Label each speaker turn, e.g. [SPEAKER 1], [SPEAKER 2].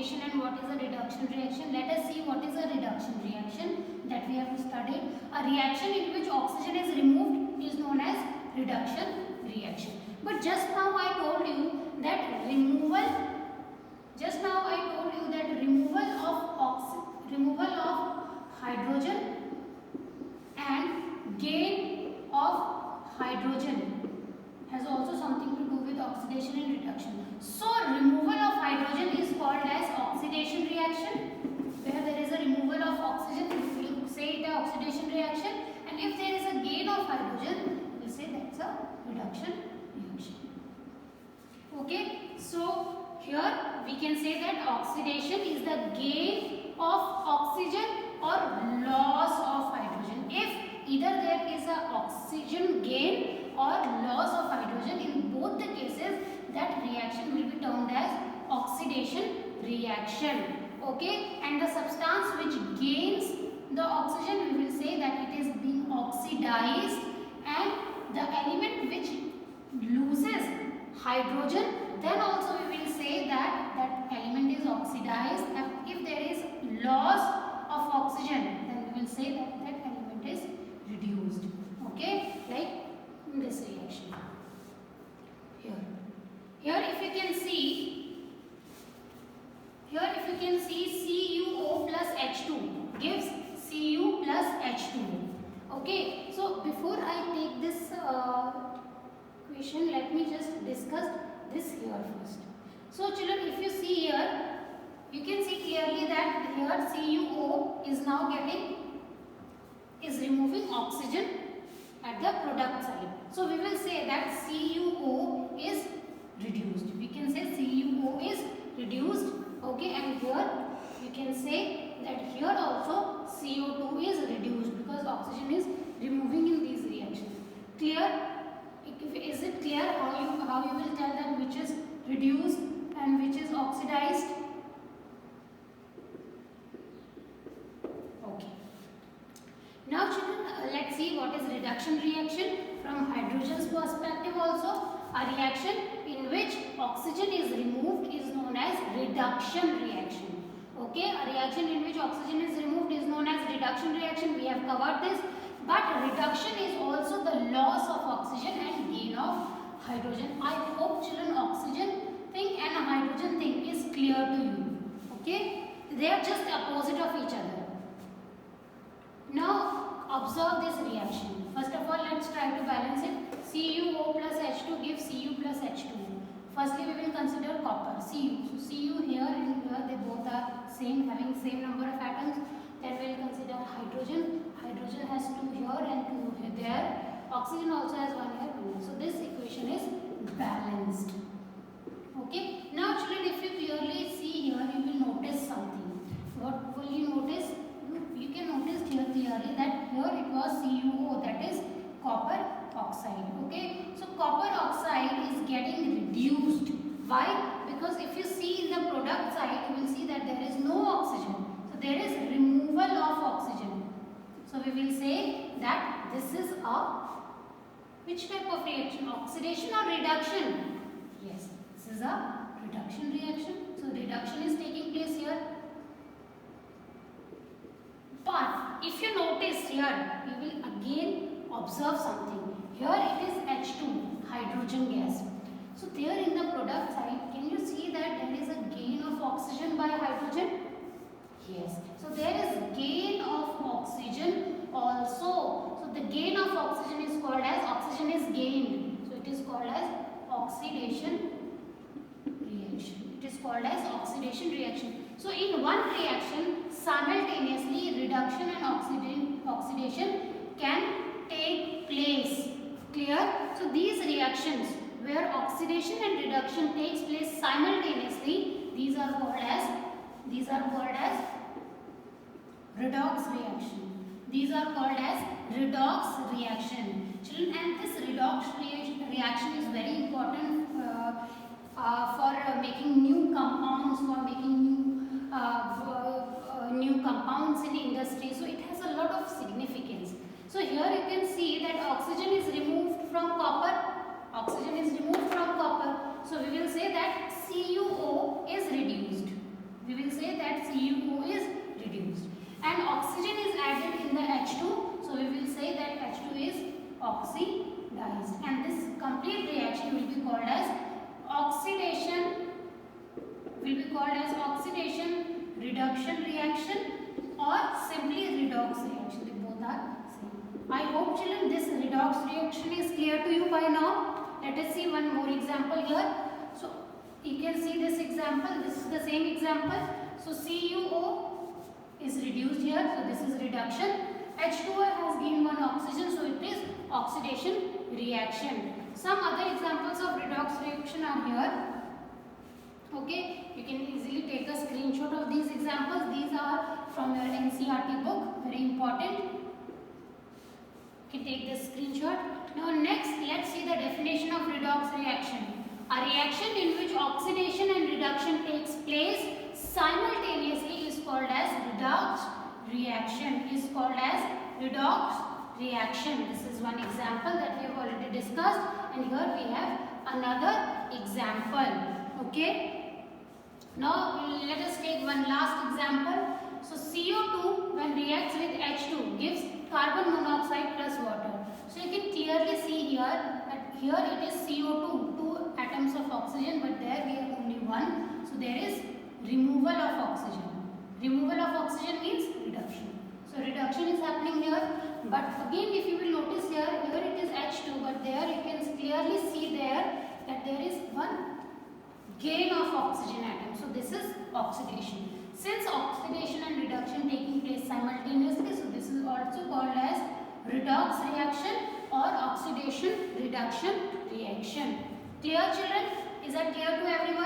[SPEAKER 1] oxidation and what is a reduction reaction. Let us see what is a reduction reaction that we have studied. A reaction in which oxygen is removed is known as reduction reaction. But just now I told you that removal of hydrogen and gain of hydrogen has also something to do with oxidation and reduction. So removal of hydrogen is called as oxidation reaction. Where there is a removal of oxygen, we will say it as oxidation reaction, and if there is a gain of hydrogen, we will say that's a reduction reaction. Okay, so here we can say that oxidation is the gain of oxygen or loss of hydrogen. If either there is a oxygen gain or loss of hydrogen, in both the cases that reaction will be termed as oxidation reaction. Okay, and the substance which gains the oxygen, we will say that it is being oxidized, and the element which loses hydrogen, then also we will say that that element is oxidized. And if there is loss of oxygen, then we will say that that element is reduced. Okay, like in this reaction. Here if you can see, CuO plus H2 gives Cu plus H2. Okay, so before I take this equation, let me just discuss this here first. So children, if you see here, you can see clearly that here CuO is now removing oxygen at the product side. So we will say that CuO is reduced. We can say CuO is reduced. Okay, and here you can say that here also CO2 is reduced because oxygen is removing in these reactions. Clear? Is it clear how you will tell that which is reduced and which is oxidized? Okay. Now children, let's see what is reduction reaction from hydrogen's perspective also. A reaction in which oxygen is removed is known as reduction reaction. Okay, a reaction in which oxygen is removed is known as reduction reaction. We have covered this. But reduction is also the loss of oxygen and gain of hydrogen. I hope children oxygen thing and hydrogen thing is clear to you. Okay, they are just opposite of each other. Now observe this reaction. First of all, let's try to balance it. CuO plus H2 gives Cu plus H2. Firstly, we will consider copper, Cu. So Cu here and here, they both are same, having same number of atoms. Then we will consider hydrogen. Hydrogen has 2 here and 2 there. Oxygen also has 1 here, 1 here. So this equation is balanced. Okay. Now children, if you clearly see here, you will notice something. What will you notice? You can notice here clearly that here it was CuO, that is copper oxide. Okay. So copper oxide is getting reduced. Why? Because if you see in the product side, you will see that there is no oxygen. So there is removal of oxygen. So we will say that this is a which type of reaction? Oxidation or reduction? Yes, this is a reduction reaction. So reduction is taking place here. But if you notice here, you will again observe something. Here it is H2, hydrogen gas. So there in the product side, can you see that there is a gain of oxygen by hydrogen? Yes. So there is gain of oxygen also. So the gain of oxygen is called as oxygen is gained. So it is called as oxidation reaction. It is called as oxidation reaction. So in one reaction, simultaneously reduction and oxidation can take place. Clear? So these reactions where oxidation and reduction takes place simultaneously, these are called as redox reaction. These are called as redox reaction. Children, and this redox reaction is very important for making new compounds, for making new compounds in industry. So it has a lot of significance. So here you can see that oxygen is removed from copper. Oxygen is removed from copper. So we will say that CuO is reduced. We will that CuO is reduced. And oxygen is added in the H2. So we will say that H2 is oxidized. And this complete reaction will be called as oxidation, reduction reaction, or simply redox reaction. They both are same. I hope children this redox reaction is clear to you by now. Let us see one more example here. So you can see this example. This is the same example. So CuO is reduced here. So this is reduction. H2O has gained one oxygen. So it is oxidation reaction. Some other examples of redox reaction are here. Okay, you can easily take a screenshot of these examples. These are from your NCERT book, very important. You can take this screenshot. Now next, let's see the definition of redox reaction. A reaction in which oxidation and reduction takes place simultaneously is called as redox reaction. This is one example that we have already discussed, and here we have another example. Okay. Now let us take one last example. So CO2 when reacts with H2 gives carbon monoxide plus water. So you can clearly see here that here it is CO2, 2 atoms of oxygen, but there we have only one. So there is removal of oxygen. Removal of oxygen means reduction. So reduction is happening here. But again, if you will notice here it is H2, but there you can clearly see there that there is one gain of oxygen atom. So this is oxidation. Since oxidation and reduction taking place simultaneously, so this is also called as redox reaction or oxidation reduction reaction. Clear children? Is that clear to everyone?